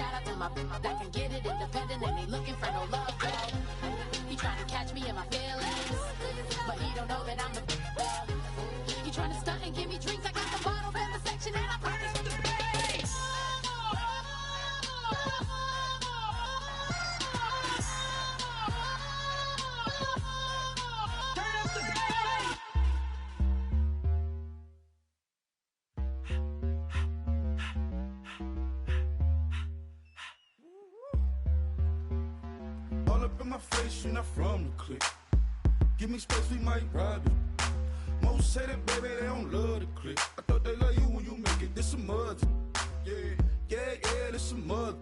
shout out to my that can get it independent and ain't looking for no love, girl. He trying to catch me in my feelings, but he don't know that I'm the He trying to stunt and give me drinks. I got the bottles in the section and I promise for the bass. Turn up the bass. All up in my face, you're not from the clique. Give me space, we might ride it. Most say that, baby, they don't love the clique. I thought they love you when you make it. This some mud. Yeah, yeah, yeah, this some mud.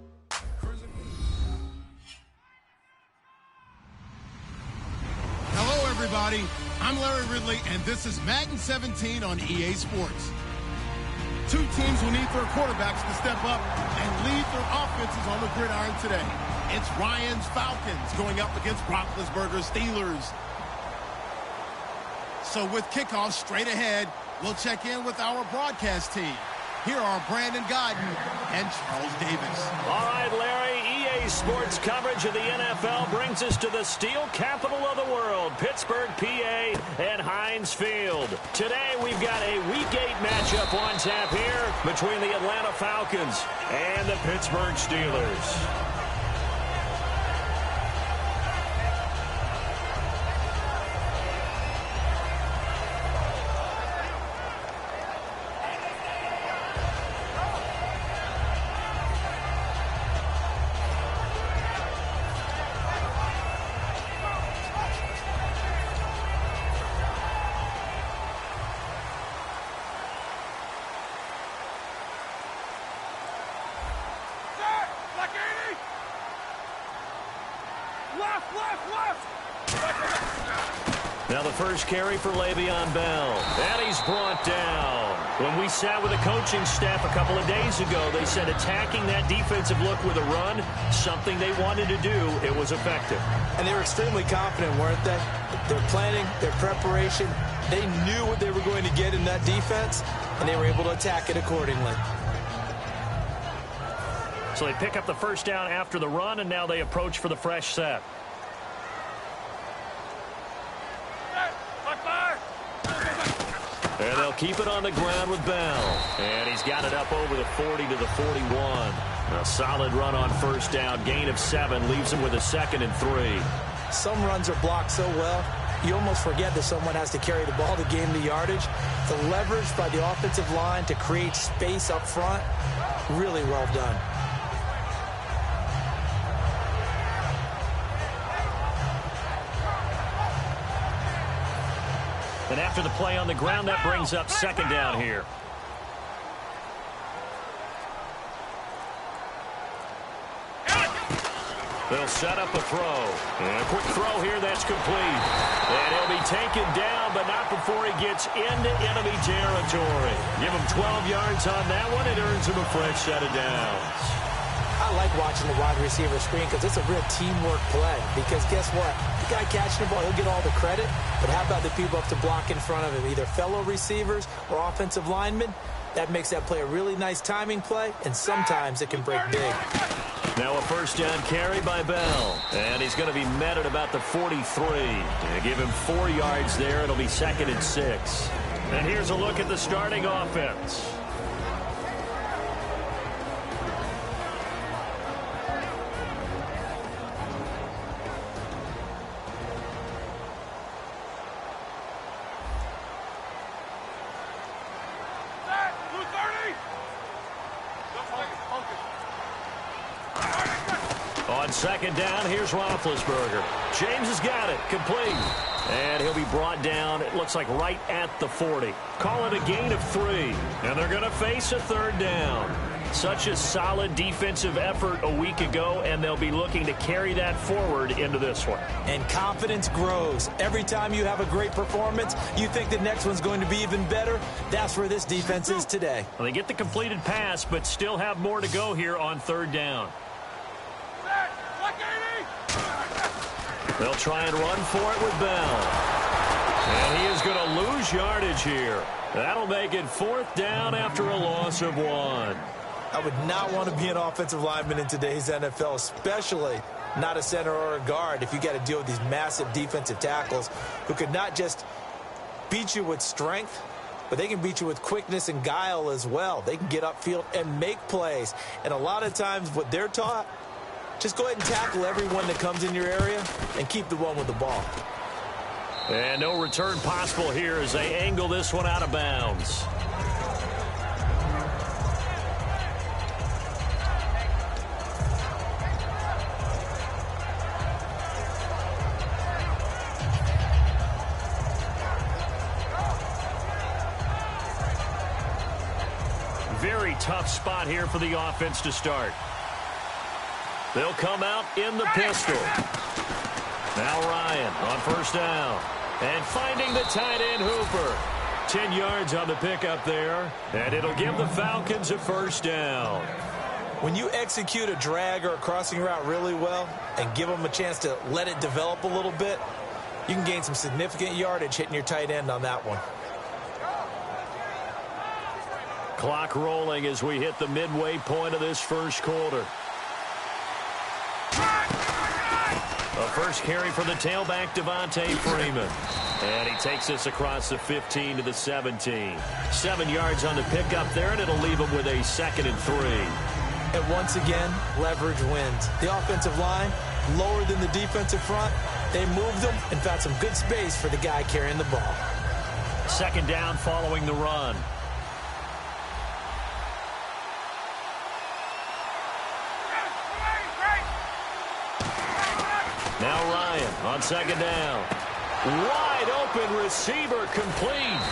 Hello, everybody. I'm Larry Ridley, and this is Madden 17 on EA Sports. Two teams will need their quarterbacks to step up and lead their offenses on the gridiron today. It's Ryan's Falcons going up against Roethlisberger's Steelers. So with kickoff straight ahead, we'll check in with our broadcast team. Here are Brandon Godden and Charles Davis. All right, Larry, EA Sports coverage of the NFL brings us to the steel capital of the world, Pittsburgh, PA, and Heinz Field. Today, we've got a Week 8 matchup on tap here between the Atlanta Falcons and the Pittsburgh Steelers. Now the first carry for Le'Veon Bell. And he's brought down. When we sat with the coaching staff a couple of days ago, they said attacking that defensive look with a run, something they wanted to do, it was effective. And they were extremely confident, weren't they? Their planning, their preparation, they knew what they were going to get in that defense, and they were able to attack it accordingly. So they pick up the first down after the run, and now they approach for the fresh set. And they'll keep it on the ground with Bell. And he's got it up over the 40 to the 41. A solid run on first down. Gain of 7 leaves him with a 2nd and 3. Some runs are blocked so well, you almost forget that someone has to carry the ball to gain the yardage. The leverage by the offensive line to create space up front, really well done. And after the play on the ground, that brings up 2nd down here. They'll set up a throw. And a quick throw here that's complete. And he'll be taken down, but not before he gets into enemy territory. Give him 12 yards on that one. It earns him a fresh set of downs. I like watching the wide receiver screen because it's a real teamwork play. Because guess what? The guy catching the ball, he'll get all the credit. But how about the people up to block in front of him, either fellow receivers or offensive linemen? That makes that play a really nice timing play, and sometimes it can break big. Now a first down carry by Bell. And he's going to be met at about the 43. And give him 4 yards there. It'll be 2nd and 6. And here's a look at the starting offense. On 2nd down, here's Roethlisberger. James has got it, complete. And he'll be brought down, it looks like right at the 40. Call it a gain of 3. And they're going to face a 3rd down. Such a solid defensive effort a week ago, and they'll be looking to carry that forward into this one. And confidence grows. Every time you have a great performance, you think the next one's going to be even better. That's where this defense is today. Well, they get the completed pass, but still have more to go here on 3rd down. They'll try and run for it with Bell. And he is going to lose yardage here. That'll make it 4th down after a loss of 1. I would not want to be an offensive lineman in today's NFL, especially not a center or a guard, if you got to deal with these massive defensive tackles who could not just beat you with strength, but they can beat you with quickness and guile as well. They can get upfield and make plays. And a lot of times what they're taught, just go ahead and tackle everyone that comes in your area and keep the one with the ball. And no return possible here as they angle this one out of bounds. Very tough spot here for the offense to start. They'll come out in the pistol. Now Ryan on first down. And finding the tight end Hooper. 10 yards on the pickup there. And it'll give the Falcons a first down. When you execute a drag or a crossing route really well and give them a chance to let it develop a little bit, you can gain some significant yardage hitting your tight end on that one. Clock rolling as we hit the midway point of this first quarter. A first carry for the tailback, Devontae Freeman. And he takes this across the 15 to the 17. 7 yards on the pickup there, and it'll leave him with a 2nd and 3. And once again, leverage wins. The offensive line, lower than the defensive front. They moved them and found some good space for the guy carrying the ball. 2nd down following the run. Now Ryan on 2nd down. Wide open receiver complete.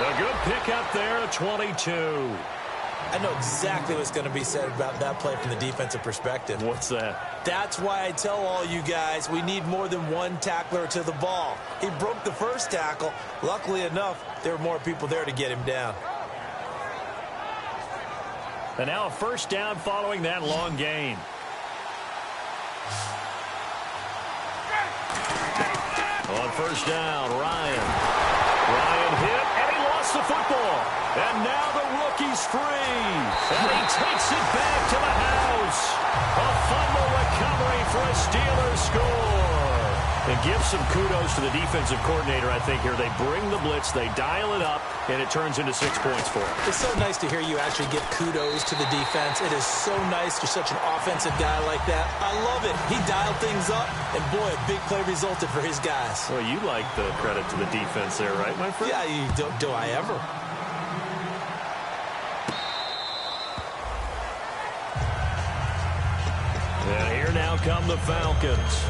A good pickup there at 22. I know exactly what's going to be said about that play from the defensive perspective. What's that? That's why I tell all you guys we need more than one tackler to the ball. He broke the first tackle. Luckily enough, there were more people there to get him down. And now a first down following that long gain. On first down, Ryan. Ryan hit, and he lost the football. And now the rookie's free. And he takes it back to the house. A fumble recovery for a Steelers score. And give some kudos to the defensive coordinator, I think, here. They bring the blitz, they dial it up, and it turns into 6 points for him. It's so nice to hear you actually give kudos to the defense. It is so nice you're such an offensive guy like that. I love it. He dialed things up, and boy, a big play resulted for his guys. Well, you like the credit to the defense there, right, my friend? Yeah, do I ever? And here now come the Falcons.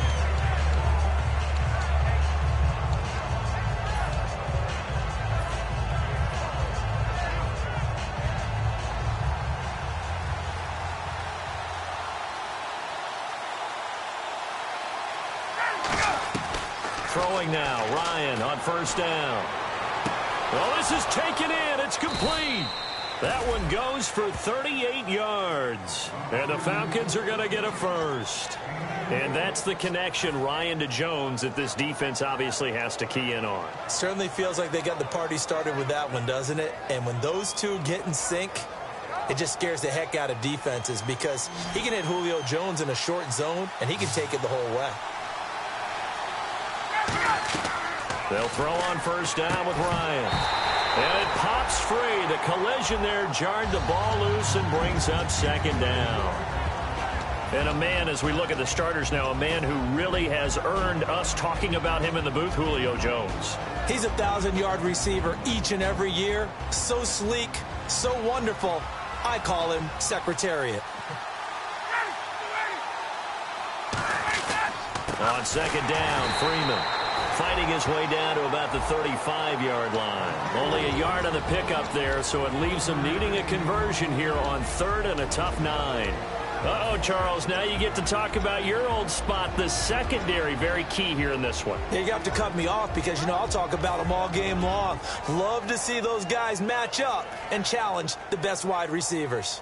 Throwing now, Ryan on first down. Well, this is taken in. It's complete. That one goes for 38 yards. And the Falcons are going to get a first. And that's the connection, Ryan to Jones, that this defense obviously has to key in on. Certainly feels like they got the party started with that one, doesn't it? And when those two get in sync, it just scares the heck out of defenses because he can hit Julio Jones in a short zone, and he can take it the whole way. They'll throw on first down with Ryan. And it pops free. The collision there jarred the ball loose and brings up 2nd down. And a man, as we look at the starters now, a man who really has earned us talking about him in the booth, Julio Jones. He's a 1,000-yard receiver each and every year. So sleek, so wonderful. I call him Secretariat. On 2nd down, Freeman fighting his way down to about the 35-yard line. Only a yard on the pickup there, so it leaves him needing a conversion here on 3rd and a tough 9. Uh-oh, Charles, now you get to talk about your old spot, the secondary, very key here in this one. Yeah, you have to cut me off because, you know, I'll talk about them all game long. Love to see those guys match up and challenge the best wide receivers.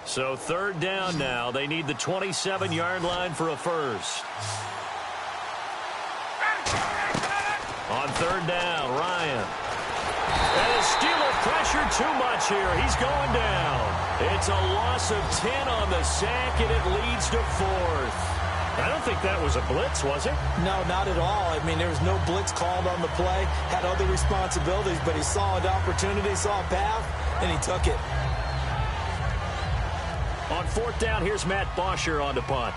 So 3rd down now. They need the 27-yard line for a first. On third down. Ryan. And the Steeler pressure too much here. He's going down. It's a loss of 10 on the sack, and it leads to 4th. I don't think that was a blitz, was it? No, not at all. I mean, there was no blitz called on the play. Had other responsibilities, but he saw an opportunity, saw a path, and he took it. On 4th down, here's Matt Bosher on the punt.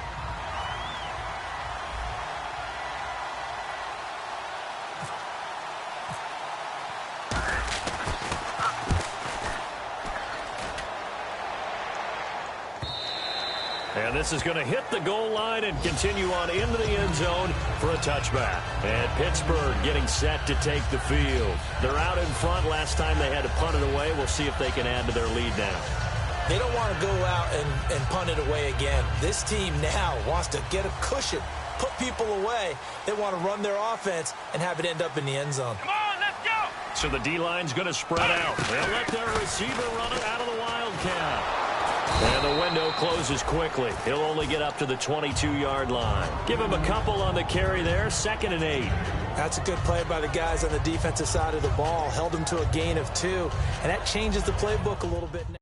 And this is going to hit the goal line and continue on into the end zone for a touchback. And Pittsburgh getting set to take the field. They're out in front. Last time they had to punt it away. We'll see if they can add to their lead now. They don't want to go out and punt it away again. This team now wants to get a cushion, put people away. They want to run their offense and have it end up in the end zone. Come on, let's go! So the D-line's going to spread out. They'll let their receiver run it out of the Wildcat. And the window closes quickly. He'll only get up to the 22-yard line. Give him a couple on the carry there, 2nd and 8. That's a good play by the guys on the defensive side of the ball. Held him to a gain of 2, and that changes the playbook a little bit now.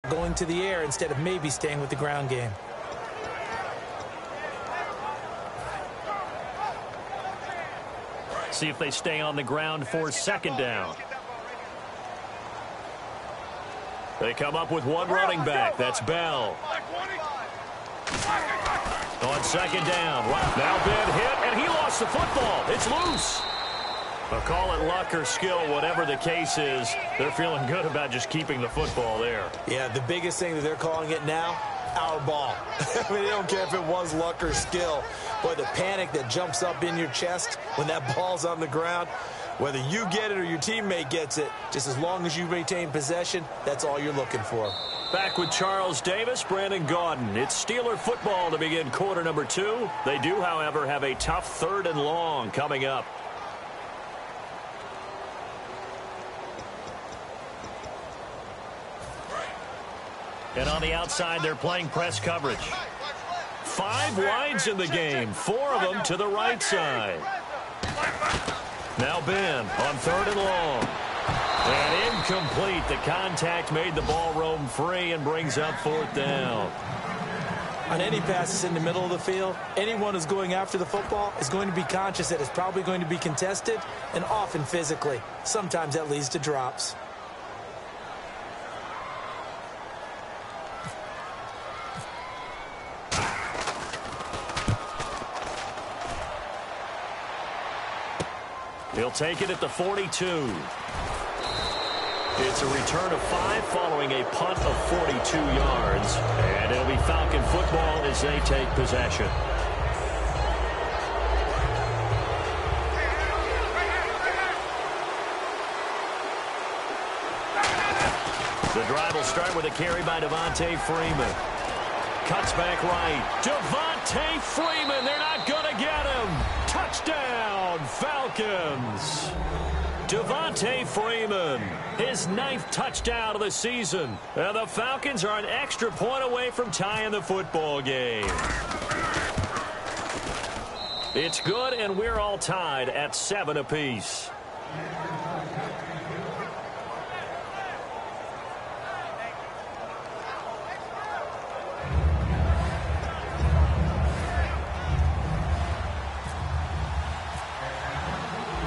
Going to the air instead of maybe staying with the ground game. See if they stay on the ground for 2nd down. They come up with one running back. That's Bell. On 2nd down. Now Ben hit, and he lost the football. It's loose. I'll call it luck or skill, whatever the case is. They're feeling good about just keeping the football there. Yeah, the biggest thing that they're calling it now, our ball. I mean, they don't care if it was luck or skill. Boy, the panic that jumps up in your chest when that ball's on the ground, whether you get it or your teammate gets it, just as long as you maintain possession, that's all you're looking for. Back with Charles Davis, Brandon Gaudin. It's Steeler football to begin quarter number 2. They do, however, have a tough 3rd and long coming up. And on the outside, they're playing press coverage. 5 wides in the game, 4 of them to the right side. Now Ben on 3rd and long. And incomplete. The contact made the ball roam free and brings up 4th down. On any passes in the middle of the field, anyone who's going after the football is going to be conscious that it's probably going to be contested, and often physically. Sometimes that leads to drops. He'll take it at the 42. It's a return of 5 following a punt of 42 yards. And it'll be Falcon football as they take possession. The drive will start with a carry by Devontae Freeman. Cuts back right. Devontae Freeman, they're not going to get him. Touchdown, Falcons. Devontae Freeman, his 9th touchdown of the season. And the Falcons are an extra point away from tying the football game. It's good, and we're all tied at 7 apiece.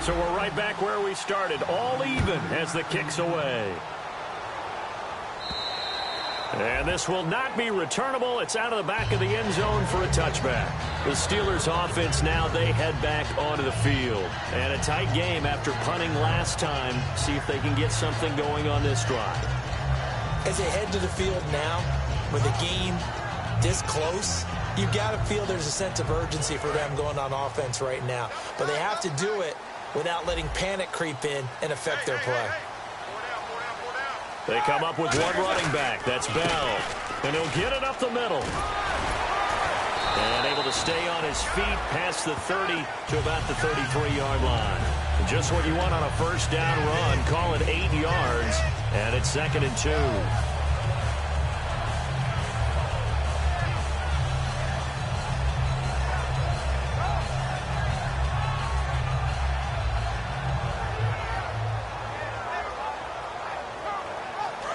So we're right back where we started, all even as the kick's away. And this will not be returnable. It's out of the back of the end zone for a touchback. The Steelers offense now, they head back onto the field. And a tight game after punting last time. See if they can get something going on this drive. As they head to the field now, with the game this close, you've got to feel there's a sense of urgency for them going on offense right now. But they have to do it without letting panic creep in and affect their play. They come up with one running back. That's Bell. And he'll get it up the middle. And able to stay on his feet past the 30 to about the 33-yard line. Just what you want on a first down run. Call it 8 yards, and it's 2nd and 2.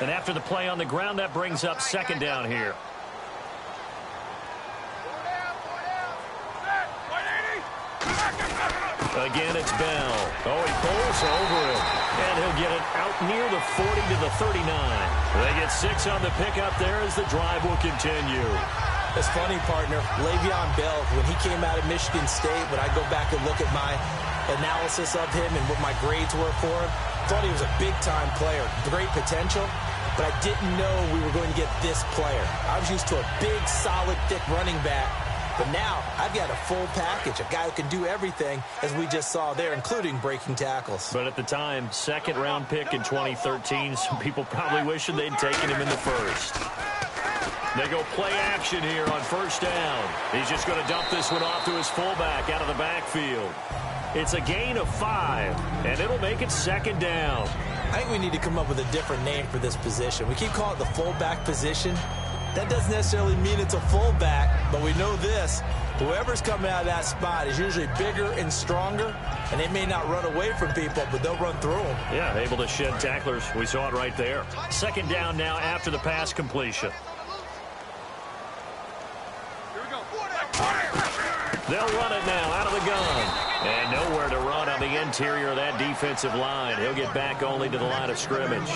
And after the play on the ground, that brings up 2nd down here. Again, it's Bell. Oh, he pulls over it. And he'll get it out near the 40 to the 39. They get 6 on the pickup there as the drive will continue. It's funny, partner. Le'Veon Bell, when he came out of Michigan State, when I go back and look at my analysis of him and what my grades were for him, thought he was a big-time player, great potential, but I didn't know we were going to get this player. I was used to a big, solid, thick running back, but now I've got a full package, a guy who can do everything, as we just saw there, including breaking tackles. But at the time, 2nd-round pick in 2013, some people probably wishing they'd taken him in the first. They go play action here on first down. He's just going to dump this one off to his fullback out of the backfield. It's a gain of 5, and it'll make it 2nd down. I think we need to come up with a different name for this position. We keep calling it the fullback position. That doesn't necessarily mean it's a fullback, but we know this. Whoever's coming out of that spot is usually bigger and stronger, and they may not run away from people, but they'll run through them. Yeah, able to shed tacklers. We saw it right there. 2nd down now after the pass completion. They'll run it now out of the gun. And nowhere to run on the interior of that defensive line. He'll get back only to the line of scrimmage.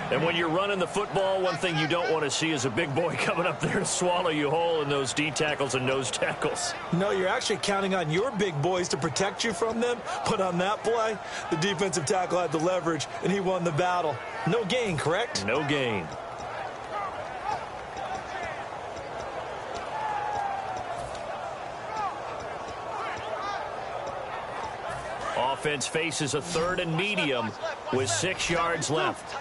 And when you're running the football, one thing you don't want to see is a big boy coming up there to swallow you whole in those D tackles and nose tackles. No, you're actually counting on your big boys to protect you from them. But on that play, the defensive tackle had the leverage, and he won the battle. No gain, correct? No gain. Offense faces a 3rd and medium with 6 yards left.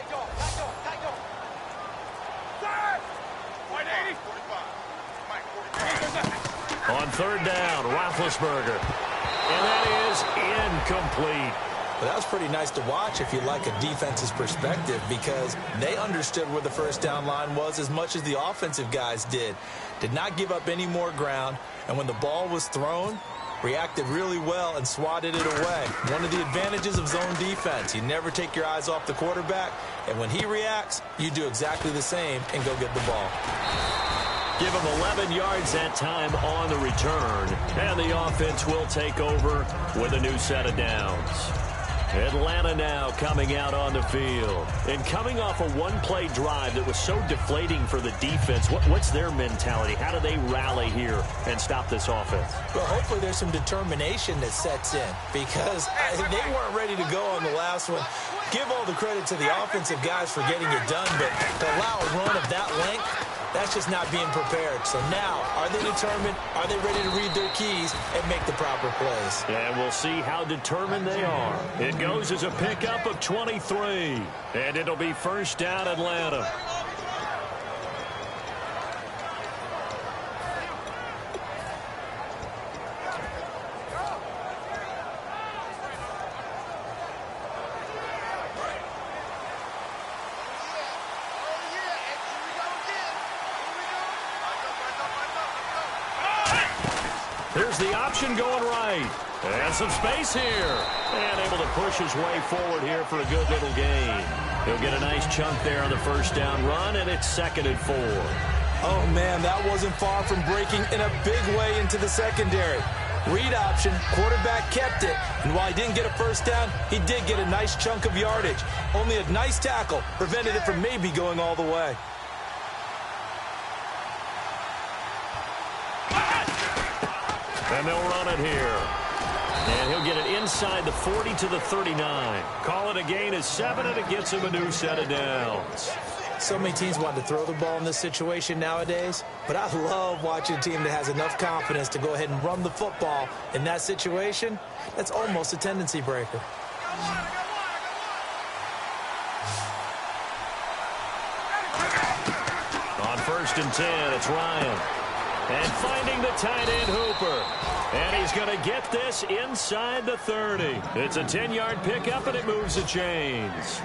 On 3rd down, Roethlisberger. And that is incomplete. Well, that was pretty nice to watch if you like a defense's perspective, because they understood where the first down line was as much as the offensive guys did. Did not give up any more ground, and when the ball was thrown, reacted really well and swatted it away. One of the advantages of zone defense, you never take your eyes off the quarterback, and when he reacts, you do exactly the same and go get the ball. Give him 11 yards that time on the return, and the offense will take over with a new set of downs. Atlanta now coming out on the field. And coming off a one-play drive that was so deflating for the defense, what's their mentality? How do they rally here and stop this offense? Well, hopefully there's some determination that sets in, because they weren't ready to go on the last one. Give all the credit to the offensive guys for getting it done, but to allow a run of that length, that's just not being prepared. So now, are they determined? Are they ready to read their keys and make the proper plays? And we'll see how determined they are. It goes as a pickup of 23. And it'll be first down, Atlanta. Here's the option going right. And some space here. And able to push his way forward here for a good little gain. He'll get a nice chunk there on the first down run, and it's 2nd and 4. Oh, man, that wasn't far from breaking in a big way into the secondary. Read option, quarterback kept it, and while he didn't get a first down, he did get a nice chunk of yardage. Only a nice tackle prevented it from maybe going all the way. And they'll run it here. And he'll get it inside the 40 to the 39. Call it a gain of 7, and it gets him a new set of downs. So many teams want to throw the ball in this situation nowadays, but I love watching a team that has enough confidence to go ahead and run the football in that situation. That's almost a tendency breaker. On 1st and 10, it's Ryan. And finding the tight end Hooper. And he's going to get this inside the 30. It's a 10-yard pickup, and it moves the chains.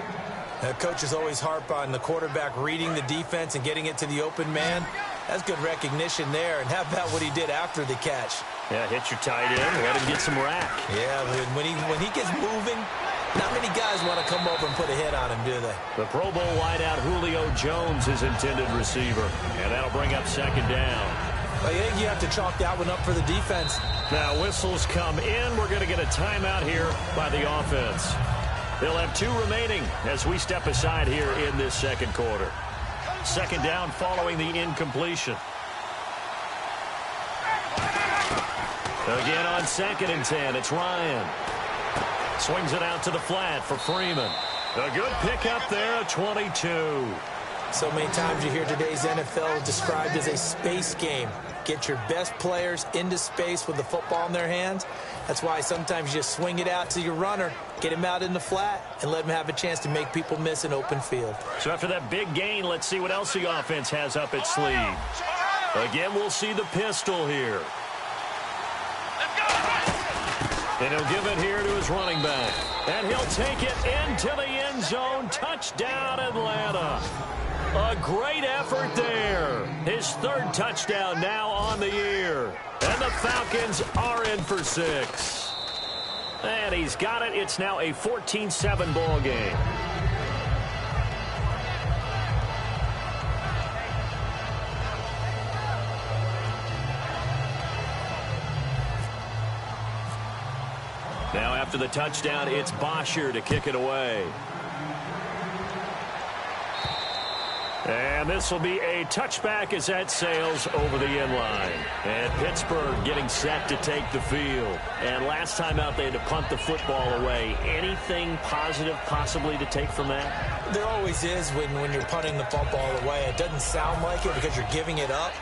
Coaches always harp on the quarterback reading the defense and getting it to the open man. That's good recognition there. And how about what he did after the catch? Yeah, hit your tight end, let him get some rack. Yeah, when he gets moving, not many guys want to come over and put a hit on him, do they? The Pro Bowl wideout Julio Jones, his intended receiver. And that'll bring up second down. I think you have to chalk that one up for the defense. Now, whistles come in. We're going to get a timeout here by the offense. They'll have 2 remaining as we step aside here in this second quarter. Second down following the incompletion. Again on 2nd and 10, it's Ryan. Swings it out to the flat for Freeman. A good pickup there, 22. So many times you hear today's NFL described as a space game. Get your best players into space with the football in their hands. That's why sometimes you just swing it out to your runner, get him out in the flat, and let him have a chance to make people miss an open field. So after that big gain, let's see what else the offense has up its sleeve. Again, we'll see the pistol here. And he'll give it here to his running back. And he'll take it into the end zone. Touchdown, Atlanta. A great effort there. His 3rd touchdown now on the year. And the Falcons are in for 6. And he's got it. It's now a 14-7 ball game. Now after the touchdown, it's Bosher to kick it away. And this will be a touchback as that sails over the end line. And Pittsburgh getting set to take the field. And last time out, they had to punt the football away. Anything positive possibly to take from that? There always is when you're punting the football away. It doesn't sound like it because you're giving it up.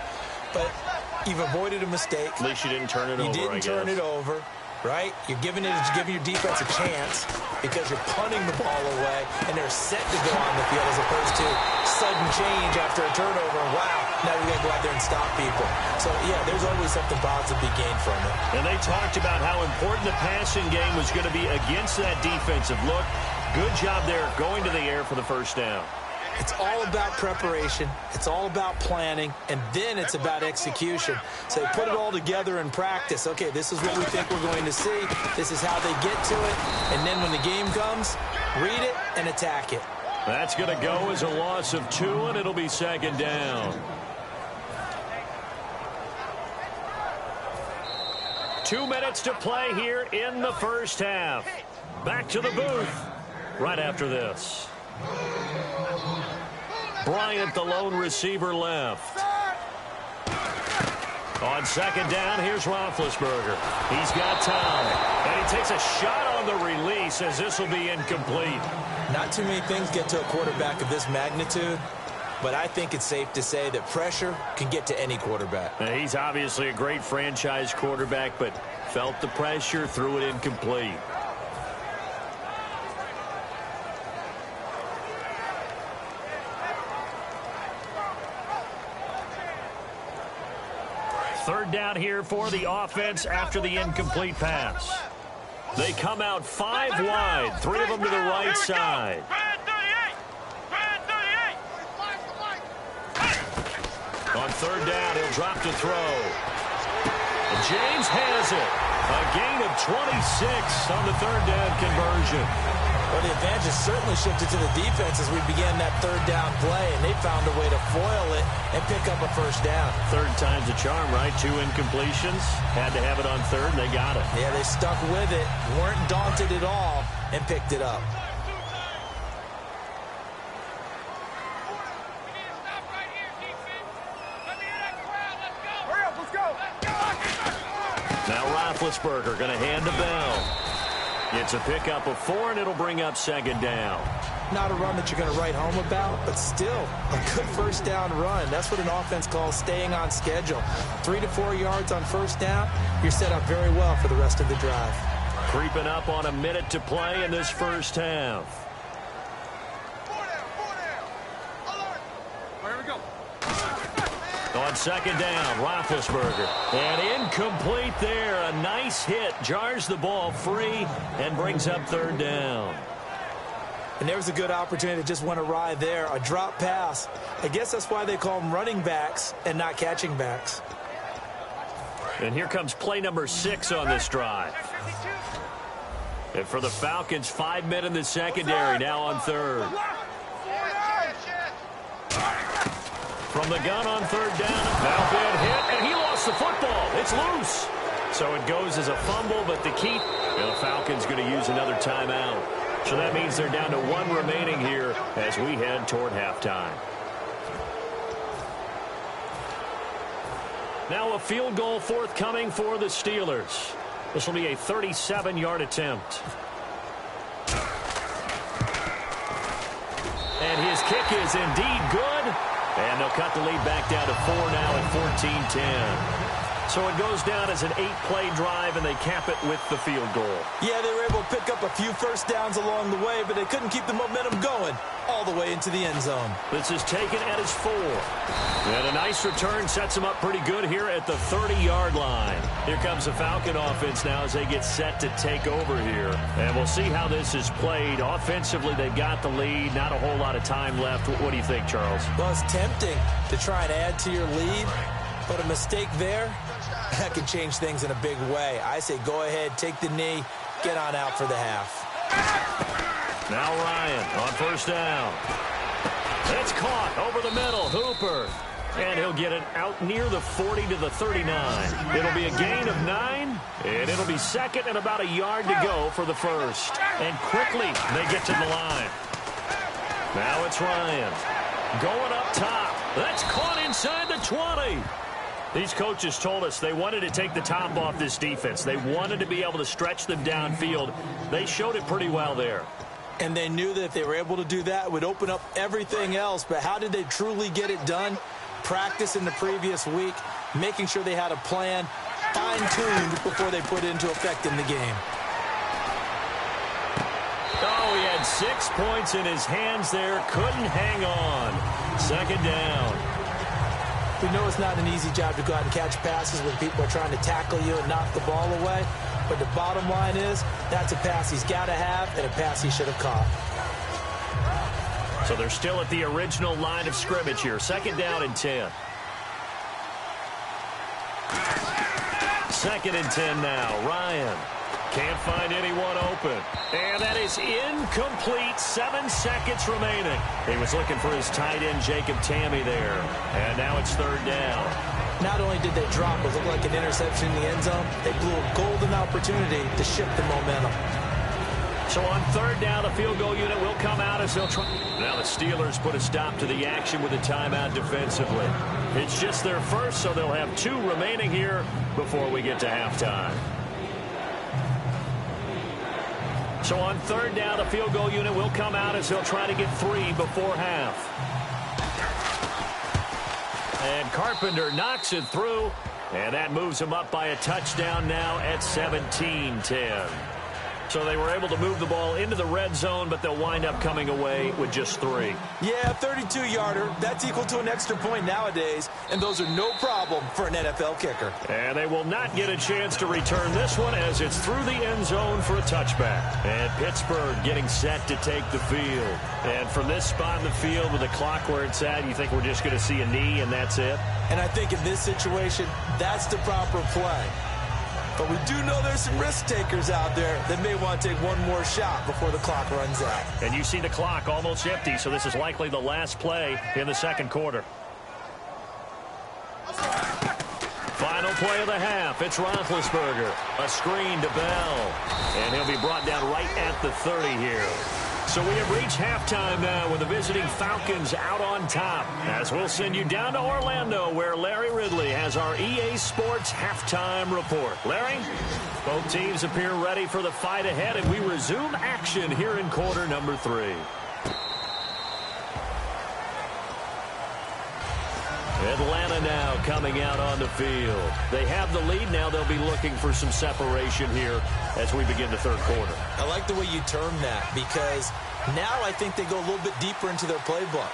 But you've avoided a mistake. At least you didn't turn it over, I guess. You didn't turn it over. Right? You're giving your defense a chance because you're punting the ball away and they're set to go on the field as opposed to sudden change after a turnover. And wow, now we got to go out there and stop people. So, yeah, there's always something positive to be gained from it. And they talked about how important the passing game was going to be against that defensive look. Good job there going to the air for the first down. It's all about preparation. It's all about planning. And then it's about execution. So they put it all together in practice. Okay, this is what we think we're going to see. This is how they get to it. And then when the game comes, read it and attack it. That's going to go as a loss of 2, and it'll be second down. 2 minutes to play here in the first half. Back to the booth right after this. Bryant, the lone receiver, left. On second down, here's Roethlisberger. He's got time. And he takes a shot on the release as this will be incomplete. Not too many things get to a quarterback of this magnitude, but I think it's safe to say that pressure can get to any quarterback. Now, he's obviously a great franchise quarterback, but felt the pressure, threw it incomplete. Third down here for the offense after the incomplete pass. They come out 5 wide, 3 of them to the right side. On third down, he'll drop to throw. And James has it. A gain of 26 on the third down conversion. Well, the advantage has certainly shifted to the defense as we began that third down play, and they found a way to foil it and pick up a first down. Third time's a charm, right? 2 incompletions. Had to have it on third, and they got it. Yeah, they stuck with it, weren't daunted at all, and picked it up. Now Roethlisberger going to hand to Bell. It's a pickup of 4, and it'll bring up second down. Not a run that you're going to write home about, but still a good first down run. That's what an offense calls staying on schedule. 3 to 4 yards on first down, you're set up very well for the rest of the drive. Creeping up on a minute to play in this first half. On second down, Roethlisberger. And incomplete there. A nice hit. Jars the ball free and brings up third down. And there was a good opportunity that just went awry there. A drop pass. I guess that's why they call them running backs and not catching backs. And here comes play number 6 on this drive. And for the Falcons, 5 men in the secondary, now on third. From the gun on third down, now bad hit, and he lost the football. It's loose. So it goes as a fumble, but the Falcons going to use another timeout. So that means they're down to 1 remaining here as we head toward halftime. Now a field goal forthcoming for the Steelers. This will be a 37-yard attempt. And his kick is indeed good. And they'll cut the lead back down to 4 now at 14-10. So it goes down as an 8-play drive, and they cap it with the field goal. Yeah, they were able to pick up a few first downs along the way, but they couldn't keep the momentum going all the way into the end zone. This is taken at his 4. And a nice return sets him up pretty good here at the 30-yard line. Here comes the Falcon offense now as they get set to take over here. And we'll see how this is played. Offensively, they've got the lead. Not a whole lot of time left. What do you think, Charles? Well, it's tempting to try and add to your lead, but a mistake there, that could change things in a big way. I say go ahead, take the knee, get on out for the half. Now Ryan on first down. It's caught over the middle. Hooper. And he'll get it out near the 40 to the 39. It'll be a gain of 9, and it'll be second and about a yard to go for the first. And quickly they get to the line. Now it's Ryan. Going up top. That's caught inside the 20. These coaches told us they wanted to take the top off this defense. They wanted to be able to stretch them downfield. They showed it pretty well there. And they knew that if they were able to do that, it would open up everything else. But how did they truly get it done? Practice in the previous week, making sure they had a plan, fine-tuned before they put it into effect in the game. Oh, he had 6 points in his hands there. Couldn't hang on. Second down. We know it's not an easy job to go out and catch passes when people are trying to tackle you and knock the ball away. But the bottom line is, that's a pass he's got to have and a pass he should have caught. So they're still at the original line of scrimmage here. Second down and 10. Second and 10 now. Ryan can't find anyone open. And that is incomplete. 7 seconds remaining. He was looking for his tight end, Jacob Tamme there. And now it's third down. Not only did they drop what looked like an interception in the end zone, they blew a golden opportunity to shift the momentum. So on third down, the field goal unit will come out as they'll try. Now the Steelers put a stop to the action with a timeout defensively. It's just their first, so they'll have 2 remaining here before we get to halftime. So on third down, the field goal unit will come out as they'll try to get 3 before half. And Carpenter knocks it through, and that moves him up by a touchdown now at 17-10. So they were able to move the ball into the red zone, but they'll wind up coming away with just 3. Yeah, 32-yarder. That's equal to an extra point nowadays, and those are no problem for an NFL kicker. And they will not get a chance to return this one as it's through the end zone for a touchback. And Pittsburgh getting set to take the field. And from this spot in the field with the clock where it's at, you think we're just going to see a knee and that's it? And I think in this situation, that's the proper play. But we do know there's some risk takers out there that may want to take one more shot before the clock runs out. And you see the clock almost empty, so this is likely the last play in the second quarter. Final play of the half. It's Roethlisberger. A screen to Bell. And he'll be brought down right at the 30 here. So we have reached halftime now with the visiting Falcons out on top. As we'll send you down to Orlando where Larry Ridley has our EA Sports halftime report. Larry, both teams appear ready for the fight ahead, and we resume action here in quarter number 3. Atlanta now coming out on the field. They have the lead. Now they'll be looking for some separation here as we begin the third quarter. I like the way you term that because now I think they go a little bit deeper into their playbook.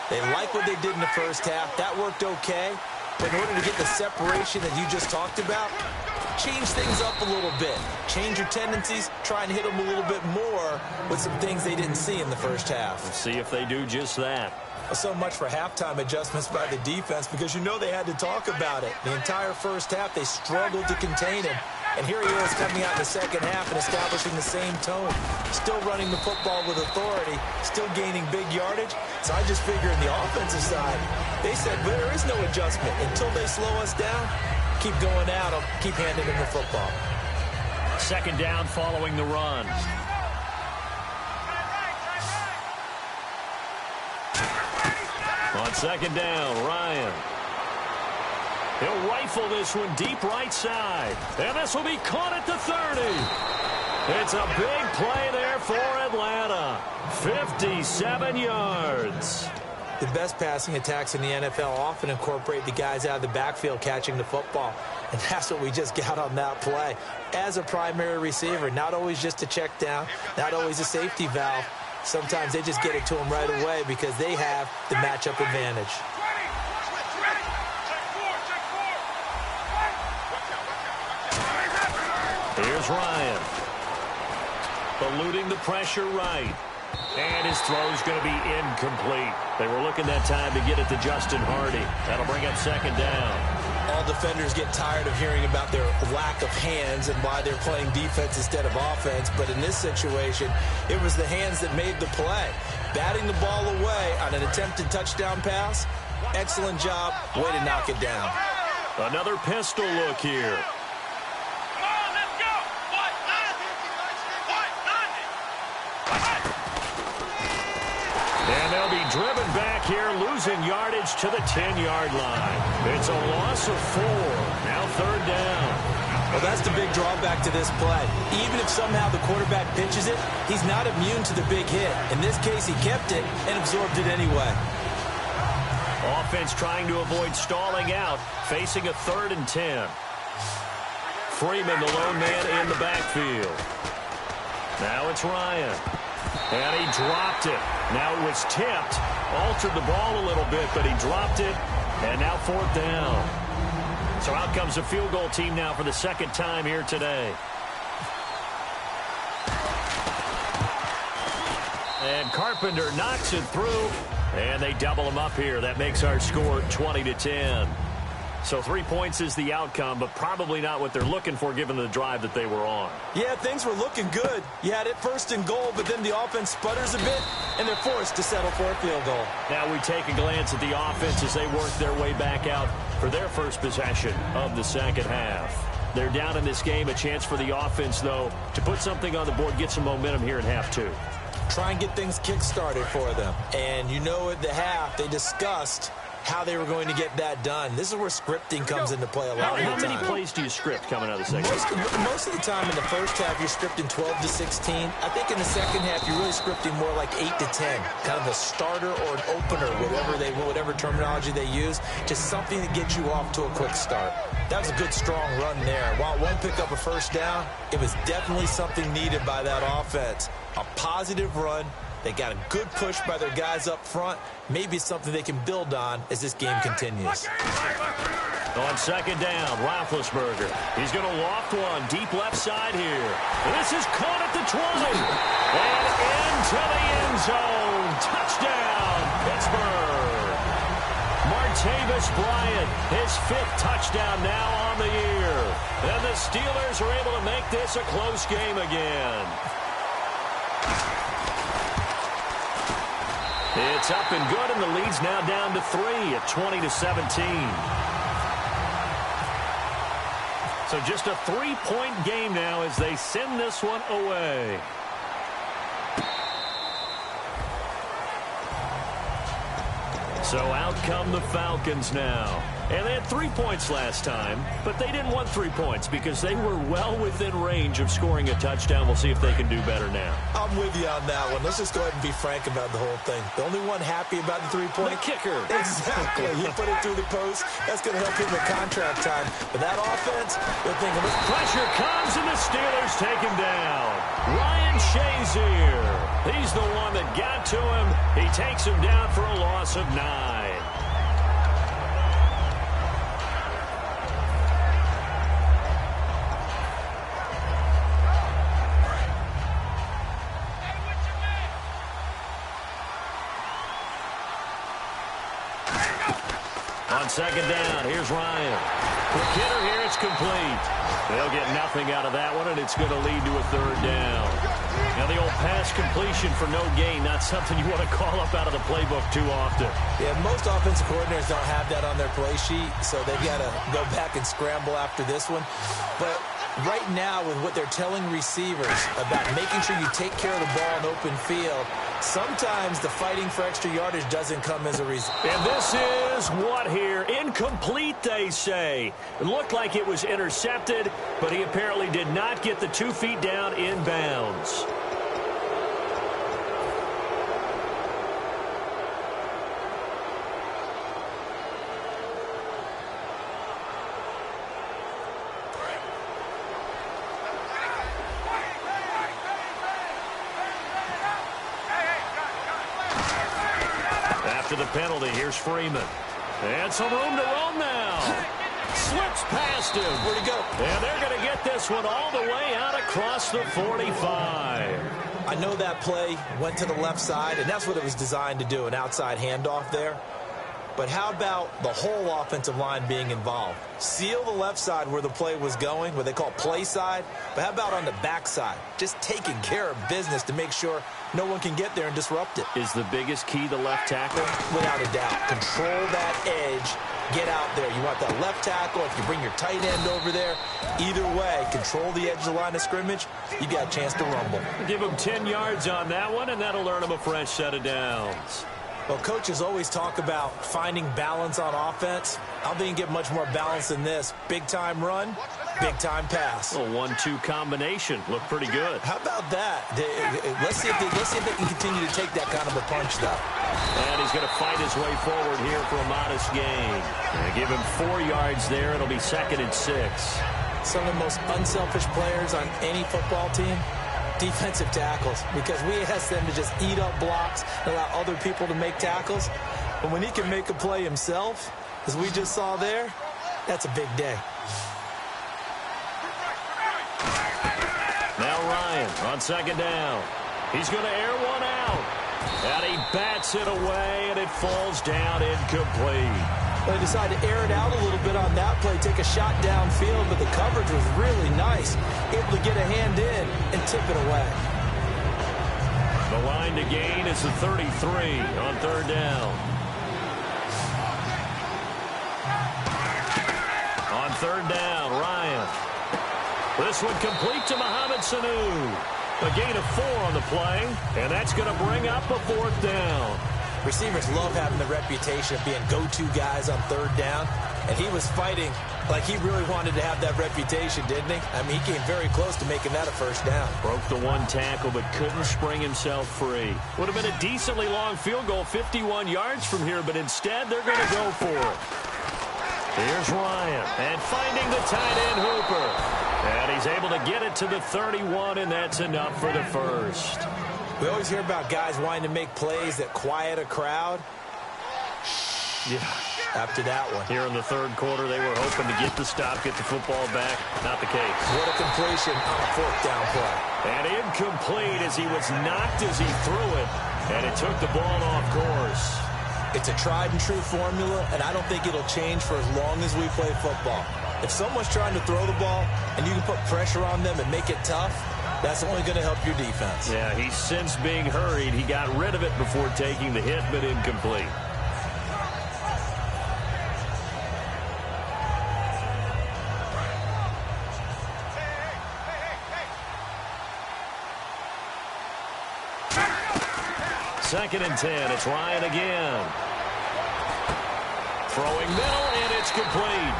They like what they did in the first half. That worked okay. But in order to get the separation that you just talked about, change things up a little bit. Change your tendencies. Try and hit them a little bit more with some things they didn't see in the first half. Let's see if they do just that. So much for halftime adjustments by the defense, because you know they had to talk about it. The entire first half, they struggled to contain him. And here he is coming out in the second half and establishing the same tone. Still running the football with authority, still gaining big yardage. So I just figure in the offensive side, they said, well, there is no adjustment. Until they slow us down, keep going at them, keep handing them the football. Second down following the run. On second down, Ryan. He'll rifle this one deep right side. And this will be caught at the 30. It's a big play there for Atlanta. 57 yards. The best passing attacks in the NFL often incorporate the guys out of the backfield catching the football. And that's what we just got on that play. As a primary receiver, not always just a check down, not always a safety valve. Sometimes they just get it to them right away because they have the matchup advantage. Here's Ryan. Eluding the pressure right. And his throw's going to be incomplete. They were looking that time to get it to Justin Hardy. That'll bring up second down. All defenders get tired of hearing about their lack of hands and why they're playing defense instead of offense. But in this situation, it was the hands that made the play. Batting the ball away on an attempted touchdown pass. Excellent job. Way to knock it down. Another pistol look here. And they'll be driven back here, losing yardage to the 10-yard line. It's a loss of 4. Now third down. Well, that's the big drawback to this play. Even if somehow the quarterback pitches it, he's not immune to the big hit. In this case, he kept it and absorbed it anyway. Offense trying to avoid stalling out, facing a 3rd and 10. Freeman, the lone man in the backfield. Now it's Ryan. And he dropped it. Now it was tipped. Altered the ball a little bit, but he dropped it. And now 4th down. So out comes the field goal team now for the second time here today. And Carpenter knocks it through. And they double him up here. That makes our score 20-10. So 3 points is the outcome, but probably not what they're looking for given the drive that they were on. Yeah, things were looking good. You had it 1st and goal, but then the offense sputters a bit, and they're forced to settle for a field goal. Now we take a glance at the offense as they work their way back out for their first possession of the second half. They're down in this game. A chance for the offense, though, to put something on the board, get some momentum here in half 2. Try and get things kick-started for them. And you know at the half, they discussed how they were going to get that done. This is where scripting comes into play a lot of the time. How many plays do you script coming out of the second half? Most of the time in the first half, you're scripting 12 to 16. I think in the second half, you're really scripting more like 8 to 10. Kind of a starter or an opener, whatever terminology they use. Just something to get you off to a quick start. That was a good, strong run there. While it won't pick up a first down, it was definitely something needed by that offense. A positive run. They got a good push by their guys up front. Maybe something they can build on as this game continues. On second down, Roethlisberger. He's going to loft one deep left side here. This is caught at the 20. And into the end zone. Touchdown, Pittsburgh. Martavis Bryant, his 5th touchdown now on the year. And the Steelers are able to make this a close game again. It's up and good, and the lead's now down to 3 at 20-17. So just a 3-point game now as they send this one away. So out come the Falcons now. And they had 3 points last time, but they didn't want 3 points because they were well within range of scoring a touchdown. We'll see if they can do better now. I'm with you on that one. Let's just go ahead and be frank about the whole thing. The only one happy about the 3-point? The kicker. Exactly. You put it through the post. That's going to help him with contract time. But that offense, they're thinking, pressure comes, and the Steelers take him down. Ryan Shazier. He's the one that got to him. He takes him down for a loss of 9. On second down, here's Ryan. Quick hitter here, it's complete. They'll get nothing out of that one, and it's going to lead to a third down. Now, the old pass completion for no gain, not something you want to call up out of the playbook too often. Yeah, most offensive coordinators don't have that on their play sheet, so they've got to go back and scramble after this one. But right now, with what they're telling receivers about making sure you take care of the ball in open field, sometimes the fighting for extra yardage doesn't come as a result. And this is what here? Incomplete, they say. It looked like it was intercepted, but he apparently did not get the 2 feet down in bounds. After the penalty, here's Freeman. And some room to roam now. Slips past him. Where'd he go? And they're going to get this one all the way out across the 45. I know that play went to the left side, and that's what it was designed to do, an outside handoff there. But how about the whole offensive line being involved? Seal the left side where the play was going, what they call play side. But how about on the back side? Just taking care of business to make sure no one can get there and disrupt it. Is the biggest key the left tackle? Without a doubt. Control that edge. Get out there. You want that left tackle. If you bring your tight end over there, either way, control the edge of the line of scrimmage, you got a chance to rumble. Give him 10 yards on that one, and that'll earn him a fresh set of downs. Well, coaches always talk about finding balance on offense. I don't think you can get much more balance than this. Big-time run, big-time pass. A 1-2 combination. Looked pretty good. How about that? Let's see if they can continue to take that kind of a punch, though. And he's going to fight his way forward here for a modest gain. Give him 4 yards there. It'll be 2nd and 6. Some of the most unselfish players on any football team, defensive tackles, because we ask them to just eat up blocks and allow other people to make tackles. But when he can make a play himself, as we just saw there, that's a big day. Now Ryan on second down. He's going to air one out. And he bats it away, and it falls down incomplete. They decided to air it out a little bit on that play, take a shot downfield, but the coverage was really nice. Able to get a hand in and tip it away. The line to gain is the 33 on third down. On third down, Ryan. This one complete to Mohamed Sanu. A gain of 4 on the play, and that's going to bring up a 4th down. Receivers love having the reputation of being go-to guys on third down, and he was fighting like he really wanted to have that reputation, didn't he? I mean, he came very close to making that a first down. Broke the 1 tackle, but couldn't spring himself free. Would have been a decently long field goal, 51 yards from here, but instead they're going to go for it. Here's Ryan, and finding the tight end Hooper. And he's able to get it to the 31, and that's enough for the first. We always hear about guys wanting to make plays that quiet a crowd. Yeah. After that one. Here in the third quarter, they were hoping to get the stop, get the football back. Not the case. What a completion on a 4th down play. And incomplete as he was knocked as he threw it. And it took the ball off course. It's a tried-and-true formula, and I don't think it'll change for as long as we play football. If someone's trying to throw the ball and you can put pressure on them and make it tough, that's only going to help your defense. Yeah, he's since being hurried. He got rid of it before taking the hit, but incomplete. Second and 10. It's Ryan again. Throwing middle, and it's complete.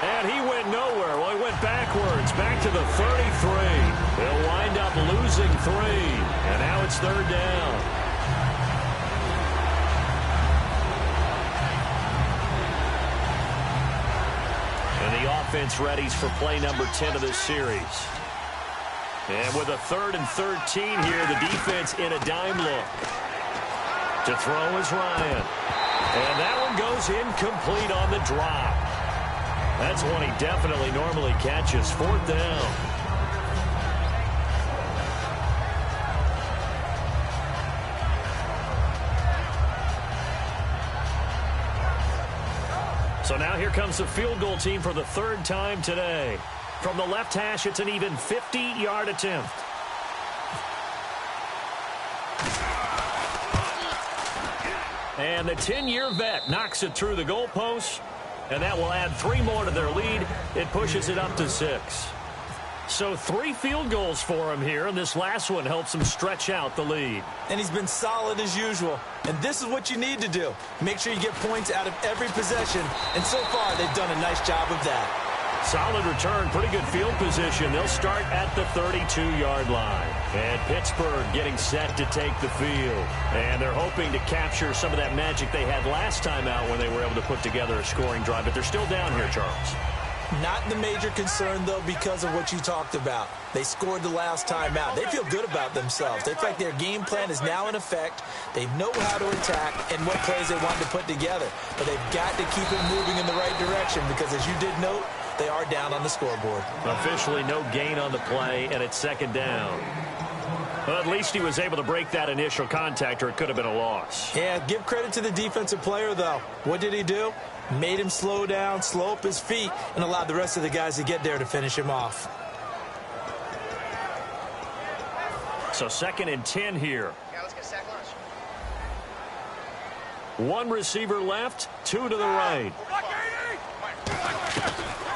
And he went nowhere. Well, he went backwards, back to the 33. They'll wind up losing 3. And now it's third down. And the offense readies for play number 10 of this series. And with a 3rd and 13 here, the defense in a dime look. To throw is Ryan. And that one goes incomplete on the drop. That's one he definitely normally catches. 4th down. So So now here comes the field goal team for the third time today. From the left hash, it's an even 50-yard attempt. And the 10-year vet knocks it through the goalpost, and that will add 3 more to their lead. It pushes it up to 6. So 3 field goals for him here, and this last one helps him stretch out the lead. And he's been solid as usual. And this is what you need to do. Make sure you get points out of every possession. And so far, they've done a nice job of that. Solid return, pretty good field position. They'll start at the 32-yard line. And Pittsburgh getting set to take the field. And they're hoping to capture some of that magic they had last time out when they were able to put together a scoring drive. But they're still down here, Charles. Not the major concern, though, because of what you talked about. They scored the last time out. They feel good about themselves. They feel like their game plan is now in effect. They know how to attack and what plays they want to put together. But they've got to keep it moving in the right direction because, as you did note, they are down on the scoreboard. Officially no gain on the play, and it's second down. Well, at least he was able to break that initial contact, or it could have been a loss. Yeah, give credit to the defensive player, though. What did he do? Made him slow down, slow up his feet, and allowed the rest of the guys to get there to finish him off. So 2nd and 10 here. Yeah, let's get sack lunch. 1 receiver left, 2 to the right.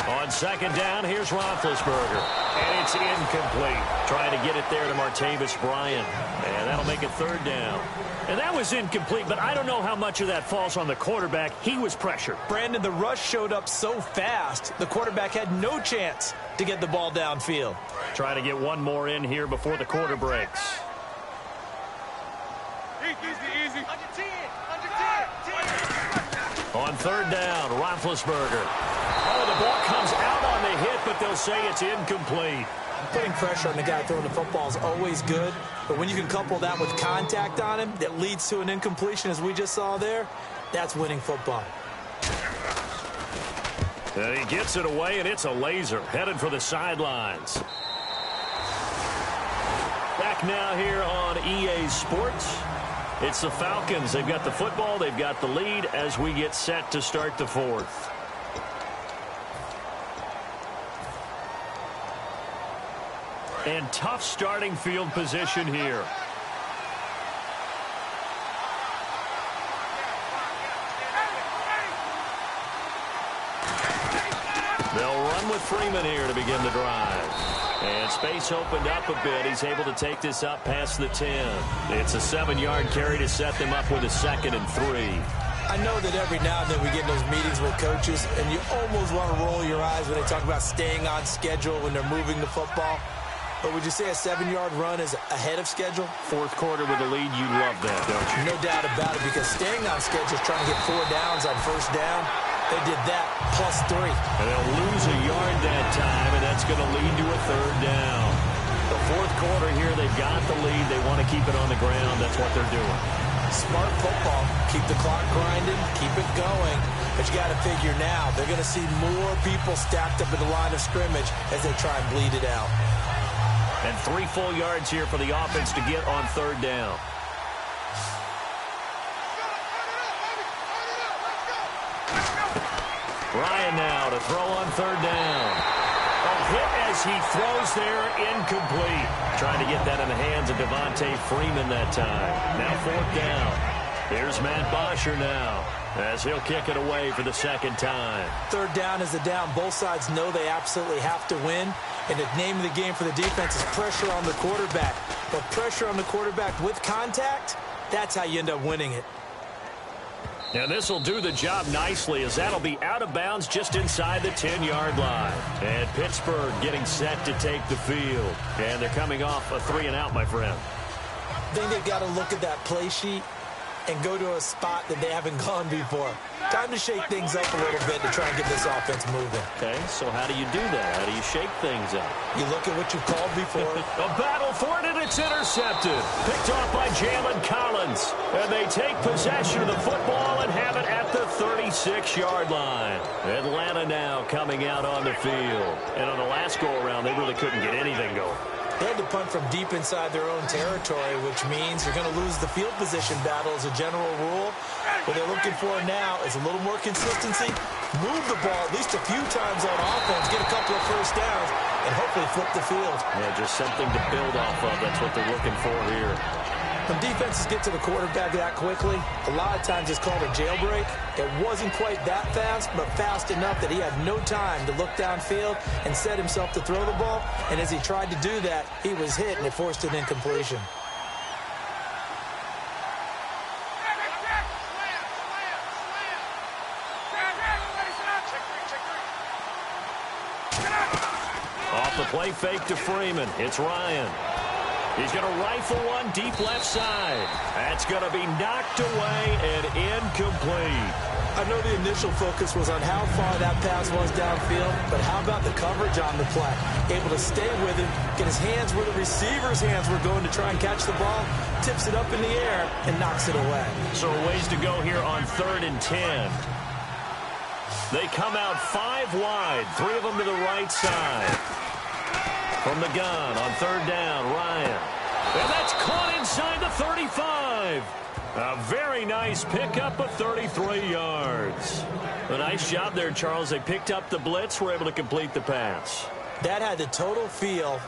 On 2nd down, here's Roethlisberger. And it's incomplete. Trying to get it there to Martavis Bryant. And that'll make it 3rd down. And that was incomplete, but I don't know how much of that falls on the quarterback. He was pressured. Brandon, the rush showed up so fast, the quarterback had no chance to get the ball downfield. Try to get 1 more in here before the quarter breaks. Easy. Under 10. On 3rd down, Roethlisberger. Oh, the ball comes out on the hit, but they'll say it's incomplete. Putting pressure on the guy throwing the football is always good, but when you can couple that with contact on him that leads to an incompletion, as we just saw there, that's winning football. And he gets it away, and it's a laser headed for the sidelines. Back now here on EA Sports. It's the Falcons. They've got the football. They've got the lead as we get set to start the 4th. And tough starting field position here. They'll run with Freeman here to begin the drive. And space opened up a bit. He's able to take this up past the 10. It's a 7-yard carry to set them up with a 2nd and 3. I know that every now and then we get in those meetings with coaches, and you almost want to roll your eyes when they talk about staying on schedule when they're moving the football. But would you say a 7-yard run is ahead of schedule? 4th quarter with a lead, you love that, don't you? No doubt about it, because staying on schedule is trying to get 4 downs on 1st down. They did that plus 3. And they'll lose a yard that time, and that's going to lead to a 3rd down. The 4th quarter here, they've got the lead. They want to keep it on the ground. That's what they're doing. Smart football. Keep the clock grinding. Keep it going. But you got to figure now, they're going to see more people stacked up at the line of scrimmage as they try and bleed it out. And 3 full yards here for the offense to get on 3rd down. Ryan now to throw on 3rd down. A hit as he throws there, incomplete. Trying to get that in the hands of Devontae Freeman that time. Now 4th down. Here's Matt Bosher now as he'll kick it away for the 2nd time. 3rd down is the down. Both sides know they absolutely have to win. And the name of the game for the defense is pressure on the quarterback. But pressure on the quarterback with contact, that's how you end up winning it. And this will do the job nicely as that'll be out of bounds just inside the 10-yard line. And Pittsburgh getting set to take the field. And they're coming off a 3-and-out, my friend. I think they've got to look at that play sheet and go to a spot that they haven't gone before. Time to shake things up a little bit to try and get this offense moving. Okay, so how do you do that? How do you shake things up? You look at what you've called before. A battle for it, and it's intercepted. Picked off by Jalen Collins. And they take possession of the football and have it at the 36-yard line. Atlanta now coming out on the field. And on the last go-around, they really couldn't get anything going. They had to punt from deep inside their own territory, which means you're going to lose the field position battle as a general rule. What they're looking for now is a little more consistency move the ball at least a few times on offense, get a couple of first downs, and hopefully flip the field. Yeah, just something to build off of. That's what they're looking for here. When defenses get to the quarterback that quickly, a lot of times it's called a jailbreak. It wasn't quite that fast, but fast enough that he had no time to look downfield and set himself to throw the ball. And as he tried to do that, he was hit, and it forced an incompletion. Off the play fake to Freeman. It's Ryan. He's going to rifle one deep left side. That's going to be knocked away and incomplete. I know the initial focus was on how far that pass was downfield, but how about the coverage on the play? Able to stay with him, get his hands where the receiver's hands were going to try and catch the ball, tips it up in the air, and knocks it away. So a ways to go here on 3rd and 10. They come out 5 wide, 3 of them to the right side. From the gun on 3rd down, Ryan. And that's caught inside the 35. A very nice pickup of 33 yards. A nice job there, Charles. They picked up the blitz, were able to complete the pass. That had the total feel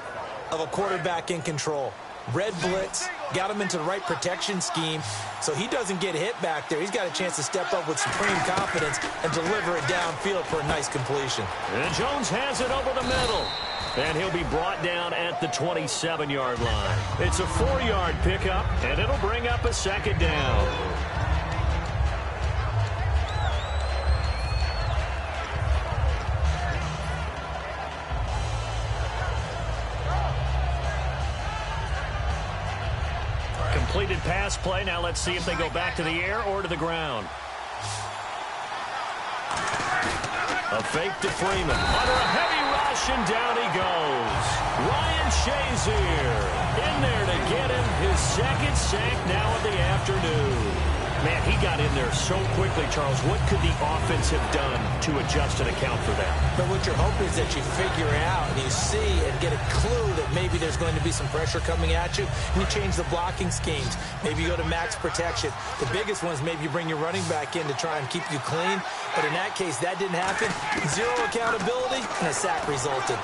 of a quarterback in control. Red blitz, got him into the right protection scheme, so he doesn't get hit back there. He's got a chance to step up with supreme confidence and deliver it downfield for a nice completion. And Jones has it over the middle. And he'll be brought down at the 27-yard line. It's a 4-yard pickup, and it'll bring up a 2nd down. Completed pass play. Now let's see if they go back to the air or to the ground. A fake to Freeman. Under a heavy rush, and down he goes. Ryan Shazier in there to get him his 2nd sack now in the afternoon. Man, he got in there so quickly, Charles. What could the offense have done to adjust and account for that? But what you're hoping is that you figure out and you see and get a clue that maybe there's going to be some pressure coming at you, and you change the blocking schemes. Maybe you go to max protection. The biggest one is maybe you bring your running back in to try and keep you clean. But in that case, that didn't happen. 0 accountability, and a sack resulted.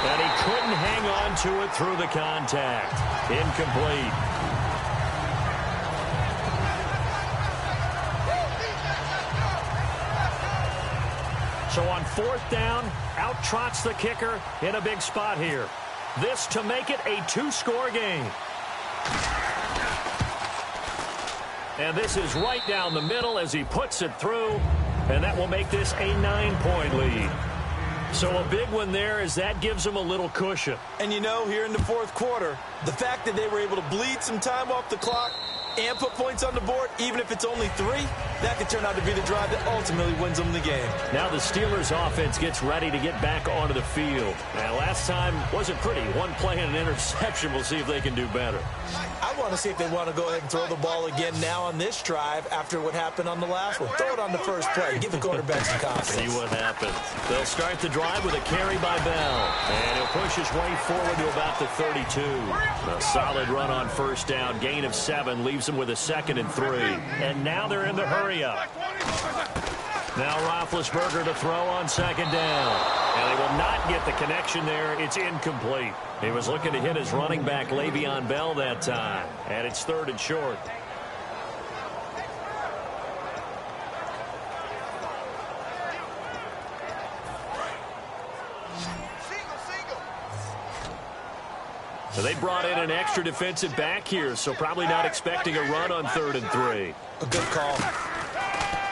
And he couldn't hang on to it through the contact. Incomplete. So on 4th down, out trots the kicker in a big spot here. This to make it a 2-score game. And this is right down the middle as he puts it through, and that will make this a 9-point lead. So a big one there as that gives them a little cushion. And you know, here in the 4th quarter, the fact that they were able to bleed some time off the clock and put points on the board, even if it's only 3, that could turn out to be the drive that ultimately wins them the game. Now the Steelers offense gets ready to get back onto the field. Now last time wasn't pretty. 1 play and an interception. We'll see if they can do better. I want to see if they want to go ahead and throw the ball again now on this drive after what happened on the last one. Throw it on the first play. Give the quarterback some confidence. See what happens. They'll start the drive with a carry by Bell. And he'll push his way forward to about the 32. A solid run on 1st down. Gain of 7 leaves them with a 2nd and 3. And now they're in the hurry-up. Now Roethlisberger to throw on 2nd down. And they will not get the connection there. It's incomplete. He was looking to hit his running back, Le'Veon Bell, that time. And it's 3rd and short. So they brought in an extra defensive back here, so probably not expecting a run on 3rd and 3. A good call.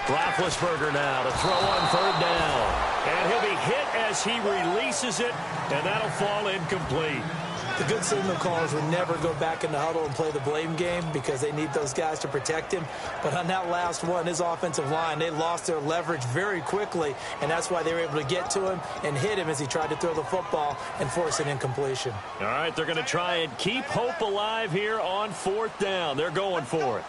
Roethlisberger now to throw on 3rd down. And he'll be hit as he releases it, and that'll fall incomplete. The good signal callers would never go back in the huddle and play the blame game because they need those guys to protect him. But on that last one, his offensive line, they lost their leverage very quickly, and that's why they were able to get to him and hit him as he tried to throw the football and force an incompletion. All right, they're going to try and keep hope alive here on 4th down. They're going for it.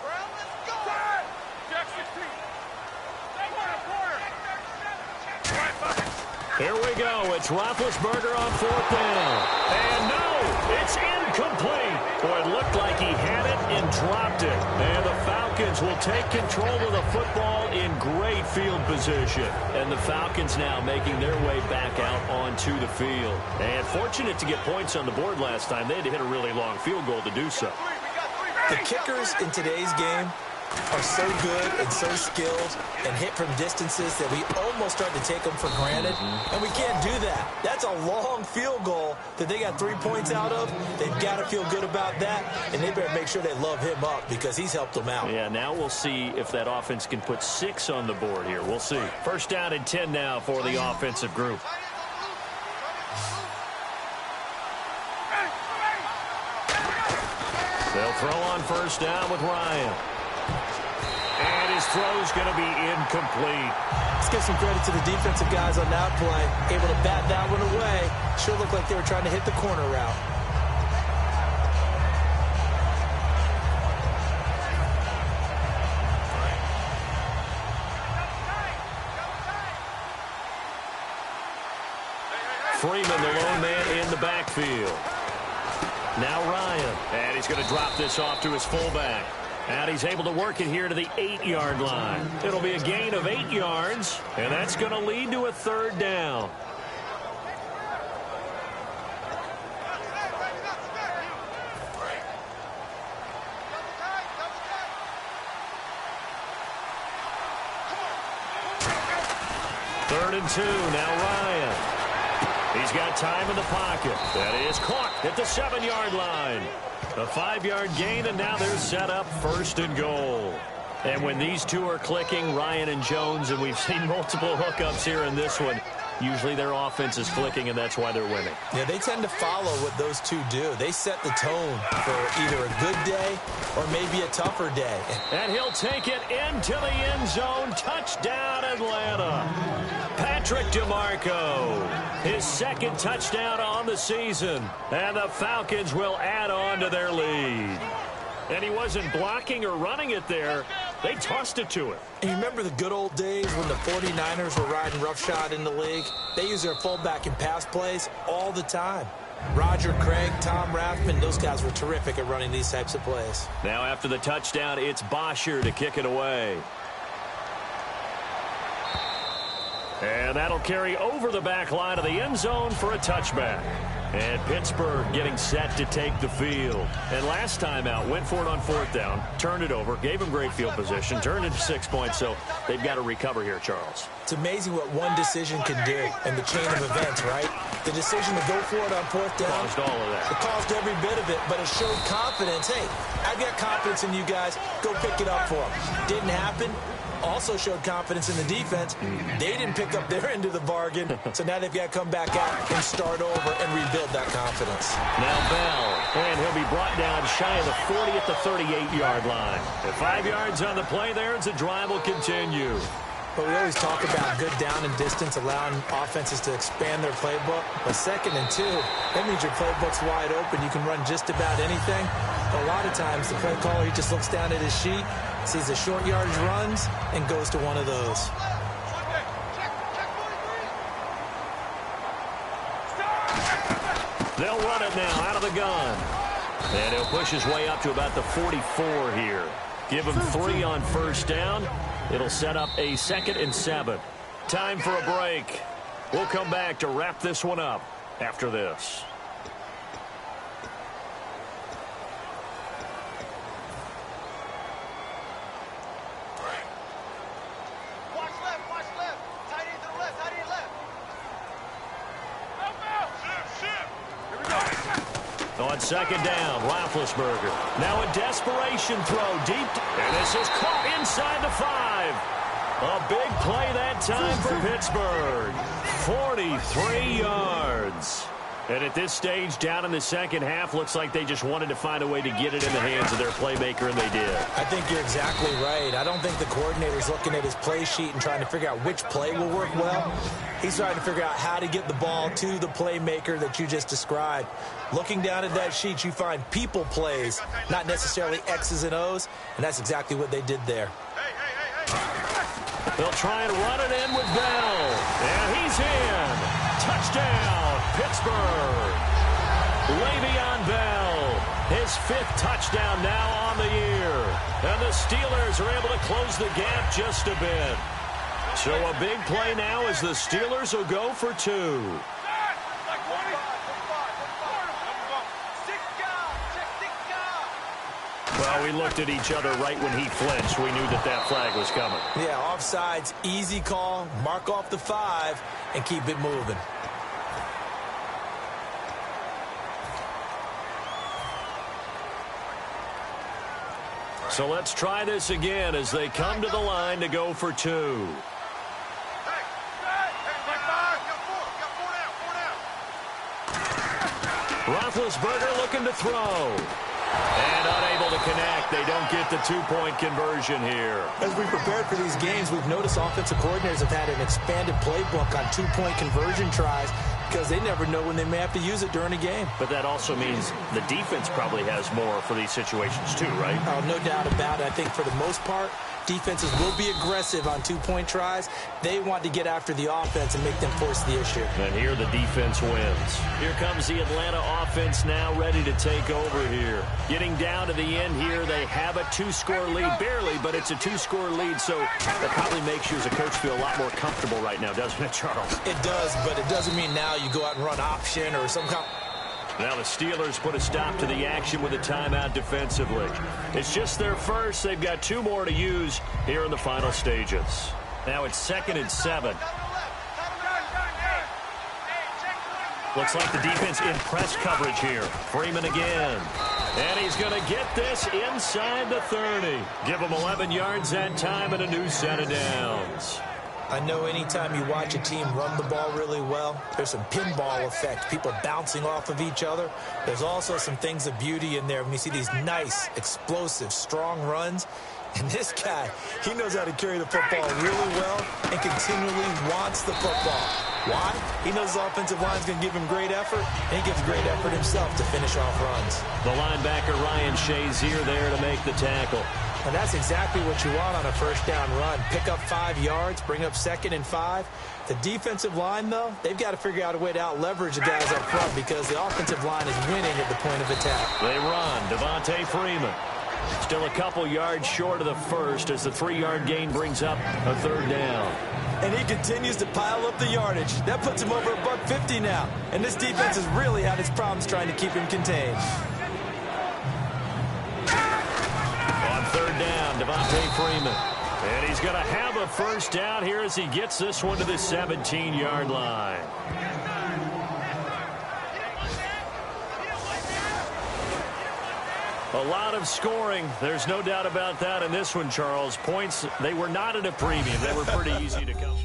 Here we go. It's Roethlisberger on 4th down. And no, it's incomplete. Boy, it looked like he had it dropped it. And the Falcons will take control of the football in great field position. And the Falcons now making their way back out onto the field. And fortunate to get points on the board last time. They had to hit a really long field goal to do so. The kickers in today's game are so good and so skilled and hit from distances that we almost start to take them for granted. And we can't do that. That's a long field goal that they got 3 points out of. They've got to feel good about that, and they better make sure they love him up because he's helped them out. Yeah, now we'll see if that offense can put 6 on the board here. We'll see. First down and 10 now for the offensive group. They'll throw on first down with Ryan. And his throw's going to be incomplete. Let's give some credit to the defensive guys on that play. Able to bat that one away. Sure looked like they were trying to hit the corner route. Freeman, the lone man in the backfield. Now Ryan. And he's going to drop this off to his fullback. And he's able to work it here to the 8-yard line. It'll be a gain of 8 yards, and that's going to lead to a third down. Third and 2, now Ryan. He's got time in the pocket. That is caught at the 7-yard line. A 5-yard gain, and now they're set up first and goal. And when these two are clicking, Ryan and Jones, and we've seen multiple hookups here in this one, usually their offense is clicking, and that's why they're winning. Yeah, they tend to follow what those two do. They set the tone for either a good day or maybe a tougher day. And he'll take it into the end zone. Touchdown, Atlanta. Patrick DeMarco, his second touchdown on the season. And the Falcons will add on to their lead. And he wasn't blocking or running it there. They tossed it to him. And you remember the good old days when the 49ers were riding roughshod in the league? They use their fullback in pass plays all the time. Roger Craig, Tom Rathman, those guys were terrific at running these types of plays. Now after the touchdown, it's Bosher to kick it away. And that'll carry over the back line of the end zone for a touchback. And Pittsburgh getting set to take the field. And last time out, went for it on fourth down, turned it over, gave him great field position, turned it to 6 points, so they've got to recover here, Charles. It's amazing what one decision can do in the chain of events, right? The decision to go for it on fourth down. Caused all of that. It caused every bit of it, but it showed confidence. Hey, I've got confidence in you guys. Go pick it up for them. Didn't happen. Also showed confidence in the defense. They didn't pick up their end of the bargain, so now they've got to come back out and start over and rebuild that confidence. Now Bell, and he'll be brought down shy of the 40 at the 38-yard line. At 5 yards on the play there, and the drive will continue. But we always talk about good down and distance, allowing offenses to expand their playbook. But 2nd and 2, that means your playbook's wide open. You can run just about anything. But a lot of times, the play caller, he just looks down at his sheet, sees the short yardage runs, and goes to one of those. They'll run it now out of the gun. And he'll push his way up to about the 44 here. Give him 3 on first down. It'll set up a 2nd and 7. Time for a break. We'll come back to wrap this one up after this. On 2nd down, Roethlisberger. Now a desperation throw deep. And this is caught inside the 5. A big play that time for Pittsburgh. 43 yards. And at this stage, down in the second half, looks like they just wanted to find a way to get it in the hands of their playmaker, and they did. I think you're exactly right. I don't think the coordinator's looking at his play sheet and trying to figure out which play will work well. He's trying to figure out how to get the ball to the playmaker that you just described. Looking down at that sheet, you find people plays, not necessarily X's and O's, and that's exactly what they did there. They'll try and run it in with Bell. And he's in. Touchdown, Pittsburgh. Le'Veon Bell His 5th touchdown now on the year. And the Steelers are able to close the gap just a bit. So a big play now as the Steelers will go for 2. Well, we looked at each other right when he flinched. We knew that that flag was coming. Yeah, offsides, easy call. Mark off the 5 and keep it moving. So let's try this again as they come to the line to go for 2. Roethlisberger looking to throw. And unable to connect. They don't get the 2-point conversion here. As we prepared for these games, we've noticed offensive coordinators have had an expanded playbook on 2-point conversion tries because they never know when they may have to use it during a game. But that also means the defense probably has more for these situations too, right? Oh, no doubt about it. I think for the most part, defenses will be aggressive on 2-point tries. They want to get after the offense and make them force the issue. And here the defense wins. Here comes the Atlanta offense now ready to take over here. Getting down to the end here, they have a 2-score lead. Barely, but it's a 2-score lead, so that probably makes you as a coach feel a lot more comfortable right now, doesn't it, Charles? It does, but it doesn't mean now you go out and run option or some kind. Now the Steelers put a stop to the action with a timeout defensively. It's just their first. They've got 2 more to use here in the final stages. Now it's 2nd and 7. Looks like the defense in press coverage here. Freeman again. And he's going to get this inside the 30. Give him 11 yards that time and a new set of downs. I know anytime you watch a team run the ball really well, there's some pinball effect, people bouncing off of each other. There's also some things of beauty in there when you see these nice, explosive, strong runs. And this guy, he knows how to carry the football really well and continually wants the football. Why? He knows the offensive line's going to give him great effort, and he gives great effort himself to finish off runs. The linebacker Ryan Shazier there to make the tackle. And that's exactly what you want on a first down run. Pick up 5 yards, bring up 2nd and 5. The defensive line, though, they've got to figure out a way to out-leverage the guys up front because the offensive line is winning at the point of attack. They run. Devontae Freeman. Still a couple yards short of the first as the 3-yard gain brings up a 3rd down. And he continues to pile up the yardage. That puts him over $150 now. And this defense has really had its problems trying to keep him contained. On 3rd down, Devontae Freeman. And he's going to have a first down here as he gets this one to the 17-yard line. A lot of scoring. There's no doubt about that in this one, Charles. Points, they were not at a premium. They were pretty easy to come.